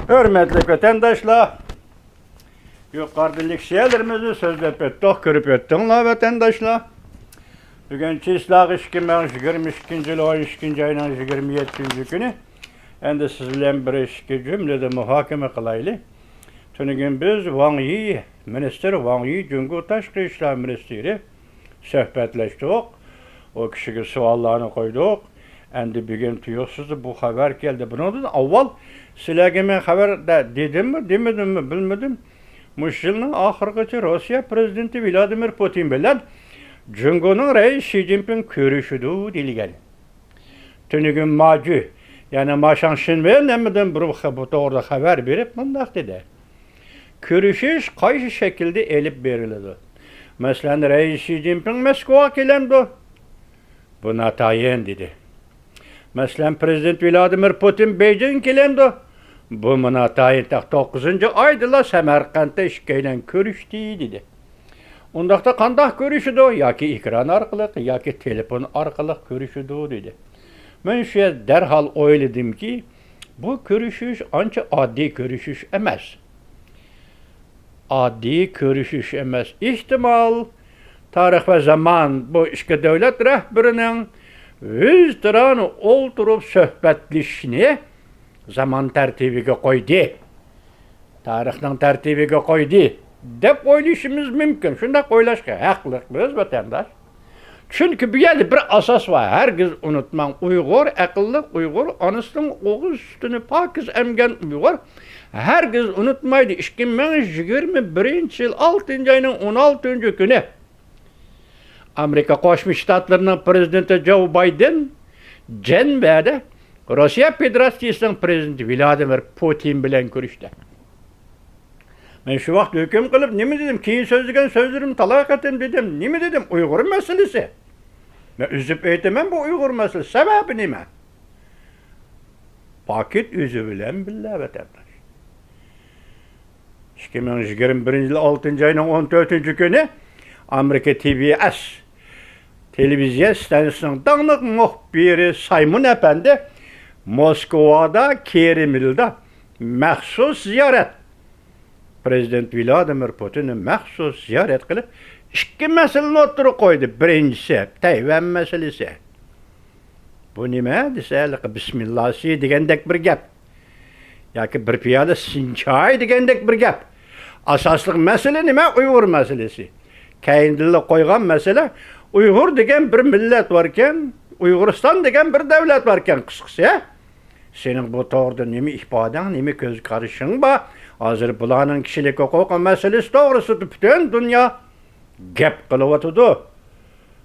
Hürmetli vatandaşlar, yukarıdaki şeylerimizi sözlep ettik, görüp ettiğinler vatandaşlar. Bugün çislak 2022 yılı 12. ayının 27. günü. Endi sizlerle bir iki cümlede muhakeme kılaylı. Tünügün biz Wang Yi, Minister Wang Yi, Cumhur Taşkı İşler Ministeri söhbetleştik. O kişiye suallarını koyduk. Endi bugün tüyoksuzdu bu haber geldi. Bundan avval sizlerge men haber dedim mi, demedim mi bilmedim. Muş yılın ahırgıcı Rusya Prezidenti Vladimir Putin bilen Cumhur'un reis Xi Jinping görüşüdü dilgen. Tünügün macı, yani maşan şinmeyen nemeden bu doğruda haber verip bundak dedi. Görüşüş kayşı şekilde elip verildi. Mesela reis Xi Jinping Moskova gelemdi. Buna tayin dedi. Mesela Prezident Vladimir Putin Beijing gelemdi. Bu buna tayin 9. aydıla Semerkant'ta işkeyle görüştü dedi. Ondaqda qandaq görüşüdü? Yaki ekran arqılıq, yaki telefon arqılıq görüşüdü dedi. Ben şu derhal oyladım ki bu görüşüş anca addi görüşüş emas. Addi görüşüş emas. İhtimal tarix ve zaman bu işki devlet rehberinin öz tıranı olturup söhbetleşini zaman tertibiga koydu. Tarixning tertibiga koydu. Dep oylashimiz mümkün. Şunda oylaşka haqlıq biz vatandaş. Çünkü bir yerde bir asas var. Herkes unutmang. Uygur, akıllı Uygur, anasının oğuz üstünü pakiz emgen Uygur. Herkes unutmaydı. 2021 yıl 6. ayının 16. günü Amerika Koşmuş Ştatlarının prezidenti Joe Biden Cenbe'de Rusya Federasyası'nın prezidenti Vladimir Putin bilen görüştü. Ben şu vakit hüküm kılıp ne mi dedim? Keyin sözlügen sözlerim talak ettim dedim. Ne mi dedim? Uygur meselesi. Ben üzüp eytemem bu Uygur meselesi. Sebebi ne mi? Vakit üzü bilen billah vatandaş. 2021 yıl 6. ayının 14. günü Amerika TBS televizyon stasyonunun dağınık muhbiri Simon Efendi Moskova'da Kerimil'de məxsus ziyaret Prezident Vladimir Putin'i məxsus ziyaret kılıp iki meseleni oturup koydu. Birincisi Tayvan meselesi. Bu nime deselik Bismillah'si degendek bir gap. Yaki bir piyade sinçay degendek bir gap. Asaslık mesele nime? Uygur meselesi. Kendiliği koygan mesele Uygur degen bir millet varken, Uyguristan degen bir devlet varken kıskısı. Senin bu doğruda nemi ihbadan, nemi göz karışın ba. Hazır bulanın kişilik hukuku meselesi doğrusu bütün dünya gap kılıvatıdı.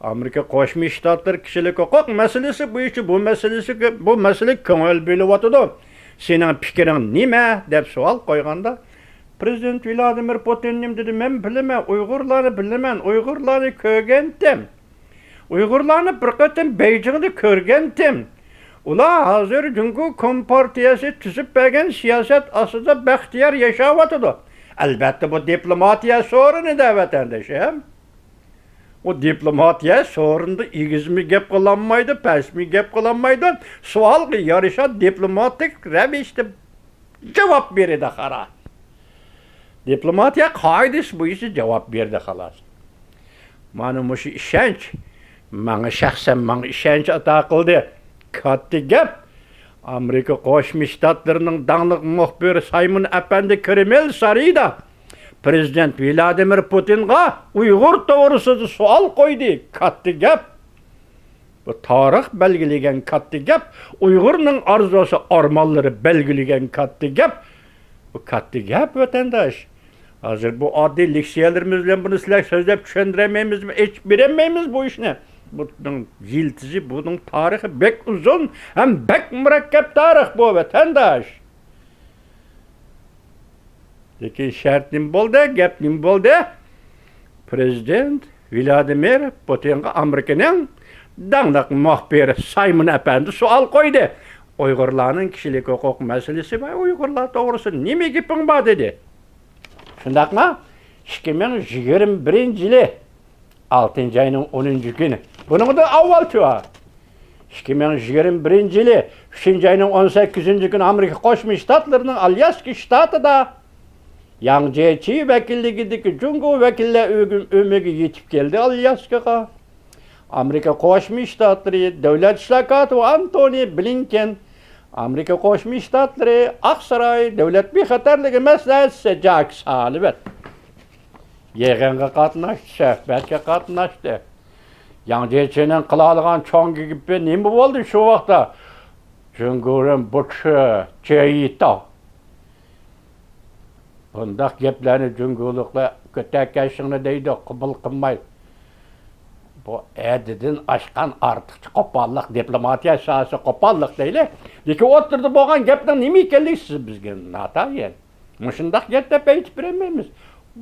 Amerika Koşmuş Ştatları kişilik hukuk meselesi bu işi bu mesele köngül bölüvatıdı. Senin fikrin nime dep sual koyganda Prezident Vladimir Putin dedi men bilmem Uygurları bilmem Uygurları kögendim. Uygurlarını bir qatim Beijing'de körgendim. Ula hazır Cumhur Kompartiyası tüzüp bergen siyaset asıda baxtiyar yaşavatıdı. Elbette bu diplomatiya sorunu da vatandaşım. O diplomatiya sorunda igizmi gep kılanmaydı, pesmi gep kılanmaydı. Sual ki yarışa diplomatik revişte cevap verdi xara. Diplomatiya kaydis bu işi cevap verdi xalas. Manu muşu işenç, bana şahsen bana işenç ata kıldı. Kattı gep, Amerika Koşmuş Ştatlarının dağınık muhbiri Simon Efendi Krimel Sarı'da Prezident Vladimir Putin'ga Uygur doğrusu sual koydu. Kattı gep. Bu tarih belgilegen kattı gep. Uygur'un arzusu armalları belgilegen kattı gep. Bu kattı gep vatandaş. Hazır bu adli liksiyelerimizle bunu sizler sözlep düşündüremeyimiz mi? Hiç bilemeyimiz bu iş ne? Bunun yıldızı, bunun tarihi bek uzun, hem bek mürekkep tarih bu vatandaş. Lekin şartım boldu, geplim boldu. Prezident Vladimir Putin'ga Amerika'nın dağınık muhbiri Simon Efendi sual koydu. Uygurların kişilik hukuk meselesi var. Uygurlar doğrusu nime gipin var dedi. Şundak mı? 2021 yılı 6. ayının 10. günü. Bunun da avval çuğa. 2021 yılı 3. ayının 18. günü Amerika Qo'shma Shtatlarının Alyaska ştatida Yangi vekilligidagi Jungo vekiller ömüge yetip geldi Alyaskaga. Amerika Qo'shma Shtatlari Davlat ishlar kotibi Antony Blinken, Amerika Qo'shma Shtatlari Aqsaray Davlat bexatarligi maslahatchisi Jack Sullivan yig'inga qatnashdi, suhbatga qatnashdi. Yangichining qila olgan cho'ngi gibi nima bo'ldi shu vaqtda? Jungo'ning buchi cheyita. Bundaq gaplarni jungo'liklar ko'takashingni deydi, qabul qilmaydi. Bu adidin aşqan artıqçı qo'pollik, diplomatiya sohasi qo'pollik deyli. Lekin o'tirdi bo'lgan gapning nima ekanligi siz bizga natayin. Mushundaq gap deb aytib bermaymiz.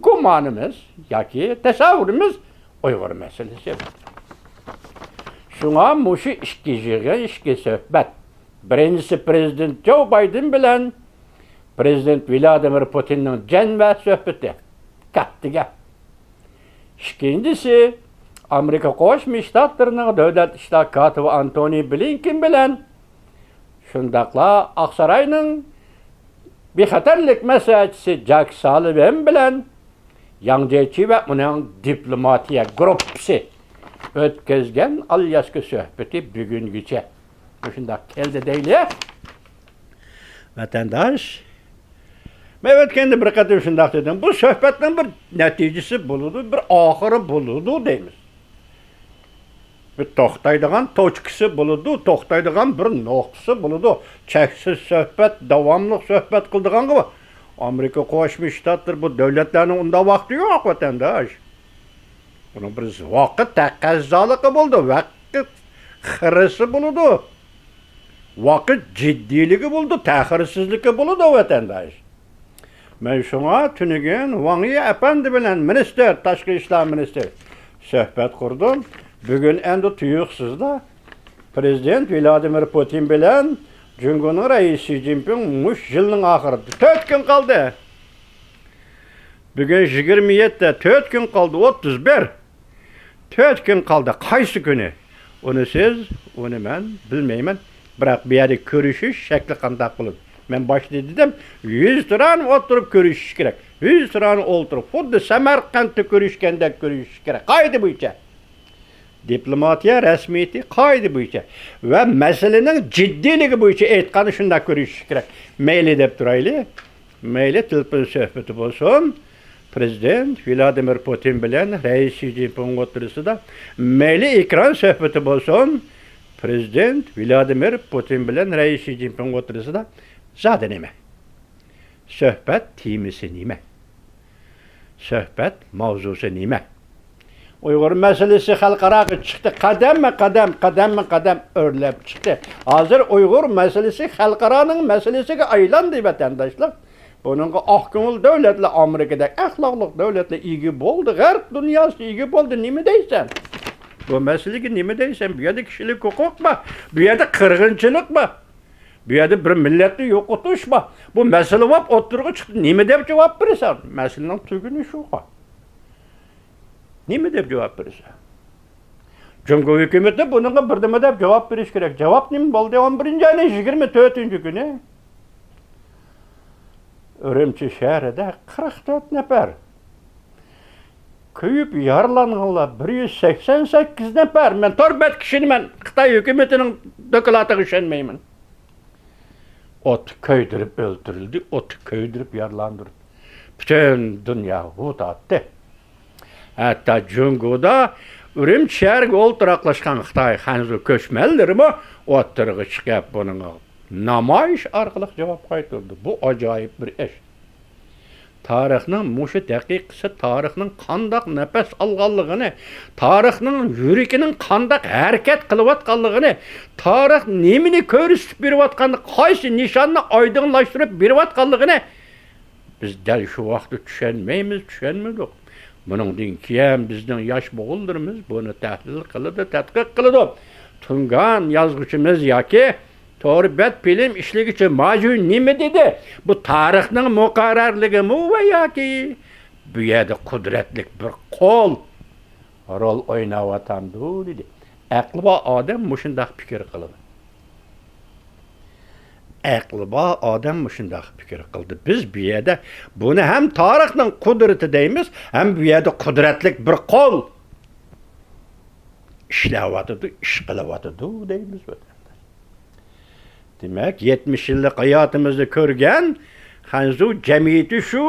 Gumonimiz yoki tasavvurimiz Uyg'ur masalasi. Şuna muşu işki söhbət. Birincisi Prezident Joe Biden bilan Prezident Vladimir Putin'in cenve söhbəti. Kattı gap. İkincisi Amerika Qo'shma Shtatlarının Davlat ishlar kotibi Antony Blinken bilan shundaqla Aqsarayning bexatarlik maslahatchisi Jack Sullivan bilan Yangi va uning diplomatiya gruppasi o'tkazgan Alyaska suhbati bugungacha shundaq keldi deyli. Vatandaş, men o'tganda bir qator shundaq dedim. Bu suhbatning bir natijasi bo'ladi, bir oxiri bo'ladi deymiz. Bir to'xtaydigan tochkisi bo'ladi, to'xtaydigan bir nuqtasi bo'ladi. Cheksiz suhbat, davomli suhbat qildigan gibi. Amerika Qo'shma Shtatlar bu davlatlarning unda vaqti yo'q vatandaş. Bunun bir vaqt taqozzoligi bo'ldi, vaqt xirisi bo'ladi. Vaqt jiddiligi bo'ldi, ta'xirsizligi bo'ladi vatandaş. Men shunga tunigan Wang Yi apandi bilan minister, tashqi ishlar ministri suhbat qurdim. Bugün endi tuyuqsizda Prezident Vladimir Putin bilan Jungo'ning raisi Xi Jinping mush yilning oxirida 4 kun qoldi. Bugün 27, 4 kun qoldi, 31. 4 kun qoldi. Qaysi kuni? Uni siz, uni men bilmayman. Biroq bu yerda ko'rishish shakli qanday bo'ladi? Men boshida dedim, 100 turan o'tirib ko'rishish kerak. 100 turan o'tirib, xuddi Samarqandda ko'rishgandek ko'rishish kerak. Qoida bo'yicha. Diplomatiya rasmiyati qoida bo'yicha va masalaning jiddiligi bo'yicha aytgani shunday ko'rishish kerak. Mayli deb turayli. Mayli telefon suhbati bo'lsin. Prezident Vladimir Putin bilan rais Xi Jinping o'tirisida mayli ekran suhbati bo'lsin. Prezident Vladimir Putin bilan rais Xi Jinping o'tirisida zada nima? Suhbat temisi nima? Suhbat mavzusi nima? Uyghur meselesi xalqaraga çıktı. Qadam örlep çıktı. Hazır Uyghur meselesi xalqaranın meselesiga aylandı vatandaşlar. Bununla ahkımıl devletle Amerika'da ahlaklık devletle ilgi boldu. Garp dünyası ilgi boldu. Nimi deysen? Bu meseleki nimi deysen? Bu yerde kişilik hukuk mu? Bu yerde kırgınçılık mı? Bu yerde bir milleti yok otuş mu? Bu mesele vap oturgu çıktı. Nimi deyip cevap verirsen? Meselenin tügünü şu var. Nima deb javob bersa? Jungo hukumati bunga birdama deb javob berish kerak. Javob nima bo'ldi? 11-oyning 24-kuni Urumchi shahrida 44 nafar kuyib yaralanganlar 188 nafar. Men 4 kishini men Xitoy hukumatining doklatiga ishonmayman. Ot ko'ydirib o'ldirildi, ot ko'ydirib yaralandirildi. Butun dunyo hudotda. Hatta Jungo'da Urumchi shahriga o'ltiraqlashgan Xitoy hanzu ko'chmanlari mi o'ttirg'i chiqib buning namoyish orqali javob qaytardi. Bu ajoyib bir ish. Tarixning mushu daqiqasi tarixning qandoq nafas olganligini, tarixning yurikining qandoq harakat qilayotganligini, tarix nimani ko'rsatib berayotganini, qaysi nishonni oydinlashtirib berayotganligini biz dal shu vaqtda tushunmadik. Buningdan keyin bizning yosh bo'g'illarimiz buni tahlil qiladi, tadqiq qiladi. Tungan yozuvchimiz yoki to'g'ri film ishligicha majun nima dedi? Bu tarixning muqarrarligimi va yoki bu yerda qudratli bir qo'l rol o'ynayotgandu dedi. Aqli bor odam mushundaq fikr qiladi. Aqli bor odam mushundaq fikr qildi. Biz bu yerda buni ham tarixning qudrati deymiz, ham bu yerda qudratlik bir qo'l ishlayotidi, ish qilyotidi deymiz. Demak, 70 yillik hayotimizni ko'rgan Hanzu jamiyati shu,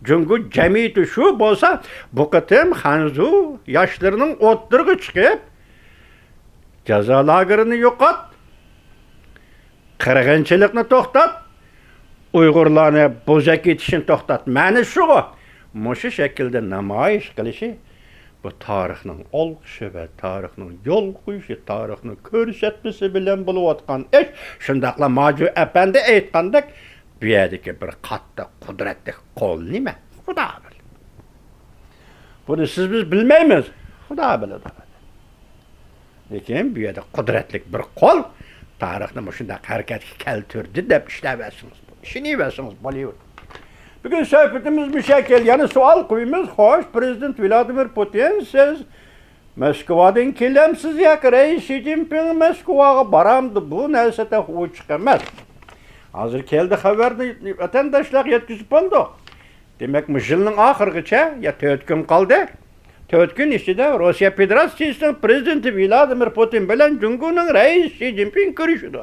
Jungu jamiyati shu bo'lsa, bu qitim Hanzu yoshlarining o'ttirg'i chiqib, jazo lagerini yo'qot, qirg'inchilikni to'xtat, Uyg'urlarni bo'zak etishini to'xtat. Ma'ni shu. Mushu shaklda namoyish qilishi bu tarixning olqishi va tarixning yo'l qo'yishi, tarixning ko'rsatmasi bilan bo'layotgan ish. Shundaqla Maju apandi aytgandek, bu yerdagi bir qattiq qudratli qo'l nima? Xudo biladi. Buni siz biz bilmaymiz. Xudo biladi. Lekin bu yerda qudratli bir qo'l tarixni shundaq harakatga keltirdi deb ishlayversiniz. Ishlayversiniz bo'laveradi. Bugün sohbetimiz bu şekil. Yani sual koyumuz. Hoş, Prezident Vladimir Putin, siz Moskvadan kelemsiz yak. Reis Xi Jinping Moskvaga baramdı. Bu nesete o çıkamaz. Hazır keldi haberni vatandaşlar yetkizip oldu. Demek mi yılın ahırgıça ya 4 gün kaldı. 4 gün içinde Rusya Federasyası'nın Prezidenti Vladimir Putin bilen Cumhur'un Reis Xi Jinping görüşüdü.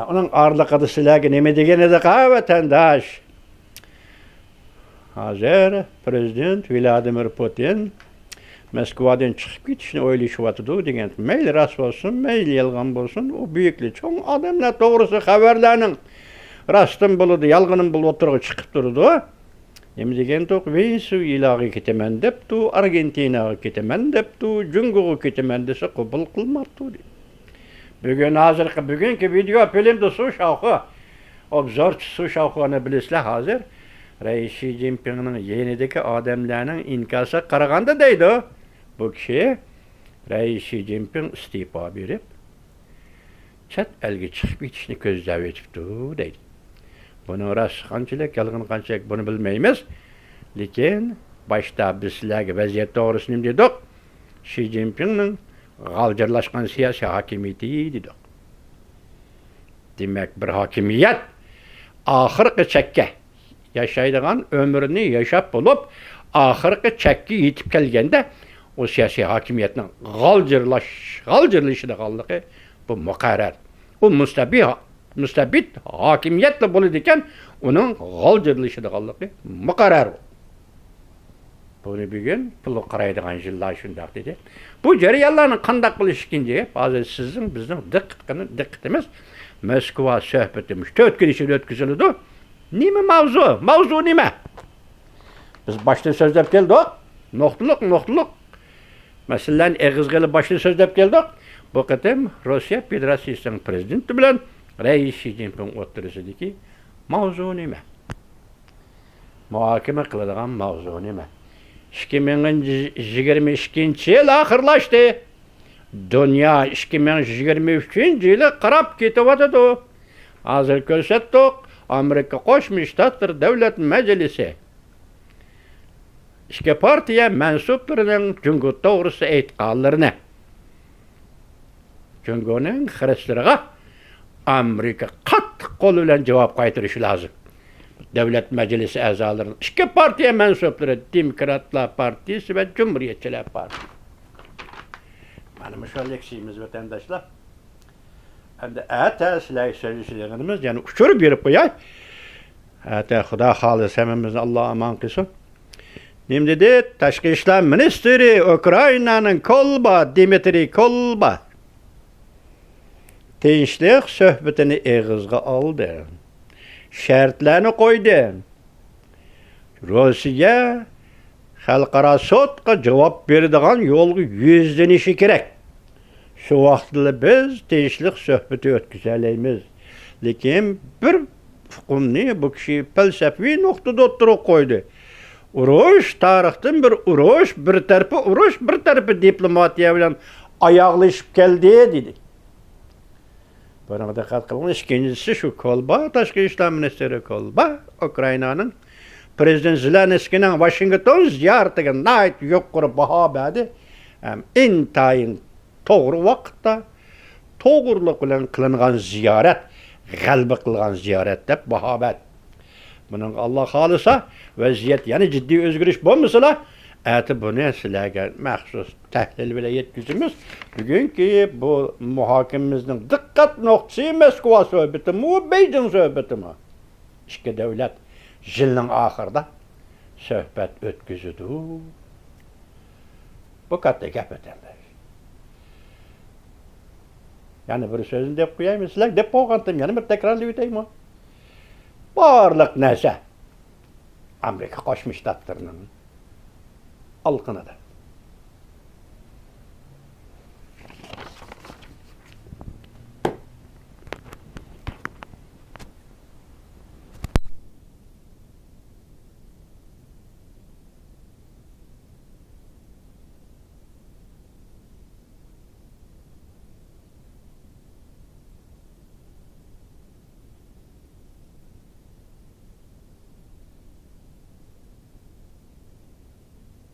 Onun arlıqıdı silahı neme degeni de vatandaş. Hazır Prezident Vladimir Putin Moskvadan çıkıp gitişini oylaşıvatıdı degen. Meyli rast olsun, meyli yalgan olsun, o büyükli çoğun adamlar doğrusu haberlerinin rastın buludu, yalgının buludu oturuğa çıkıp durdu. Neme degen tok, Venezuela ilağı ketemen deptu, Argentina'ya ketemen deptu, Cumhur'a ketemen dese kubul kılmadı. Bugünkü video filmde su şavkı, obzor su şavkını bilesler hazır. Reis Xi Jinping'in yenideki adamlarının inkası qaraganda deydi. Bu kişi Reis Xi Jinping istifa berip, chet elge chiqib ketishni ko'zlab etibdi deydi. Buni rost qanchalik, yolg'on qanchalik buni bilmaymiz. Lekin boshda biz sizlarga vaziyat to'g'risini nima dedik? Xi Jinping'ning g'aljirlashgan siyosiy hokimiyati dedik. Demak, bir hokimiyat oxirgi chekka yashaydigan ömrünü yaşab bo'lib, oxirgi chekka yetib kelganda o siyosiy hokimiyatning g'aljirlashidagi bu muqarrar. U mustabid hokimiyatla bo'ladi ekan, uning g'aljirlashidagi muqarrar. Bunu bugün pulu qaraydigan yillar shundaq dedi. Bu jarayonlarni qanday qilish ikinci, hozir sizning bizning diqqatimiz Moskva suhbatimiz 4 kun ichida o'tkazildi. Nima mavzu? Mavzu nima? Biz başta so'zlab keldik. Nuqtaliq. Masalan, eg'iz qilib başta so'zlab keldik. Bu qatim Rossiya Federatsiyasining prezidenti bilan Reis Xi Jinping o'tirisidagi mavzu nima? Muhokama qiladigan mavzu nima? 2022 yıl ahırlaştı. Dünya 2023 yılı qarab ketyapti. Hazır ko'rsatdik. Amerika Qo'shma Shtatlar Davlat Majlisi ikki partiya mansublarining Jungo to'g'risi aytganlarini, Jungoning xiraslariga Amerika qattiq qo'l bilan javob qaytarishi lozim. Devlet Meclisi a'zolari, ikki partiya mansublari, Demokratlar Partiyasi va Cumhuriyetchilar Partiyasi. Mana shu leksiyamiz vatandaşlar. Endi ata sizlarga so'zlayotganimiz, ya'ni uchirib berib qo'yay. Ata Xudo xolis hammamizni Alloh aman qilsin. Nima dedi? Tashqi ishlar ministri Ukrainaning Kolba, Dmitriy Kolba tinchlik suhbatini eg'izga oldi. Şartlarni qo'ydi. Rossiya xalqaro sudga javob beradigan yo'lga yuzlanishi kerak. Şu vaqtda biz tinchlik suhbati o'tkazaymiz. Lekin bir hukmni bu kishi falsafiy nuqtada o'tirib qo'ydi. Urush tarixdan bir urush, bir tarafı urush, bir tarafı diplomatiya bilan oyoqlashib keldi dedi. Buna dikkat kılın. İkincisi şu Kolba, Tashqi ishlar ministri Kolba, Ukraina'nın Prezident Zelenski'nin Washington ziyaretiga nait yuqori baho berdi. Hem intayin to'g'ri vaqtda, to'g'rilik bilan qilingan ziyorat, g'alaba qilgan ziyorat deb baho berdi. Buning Alloh xolisa vaziyat yana jiddiy o'zgarish bo'lmasa, ati buni sizlarga maxsus tahlil bilan yetkazamiz. Bugungi bu muhokamamizning diqqat nuqtasi Moskva suhbatimi, Beijing suhbatimi? İki davlat yilning oxirida suhbat o'tkazadi. Bu katta gap ekanlar. Yani bir sözünü deb qo'yaymi, sizlar deb qo'ygandim, yana bir takrorlab o'taymi? Barliq narsa Amerika Qo'shma Shtatlarining alqinida.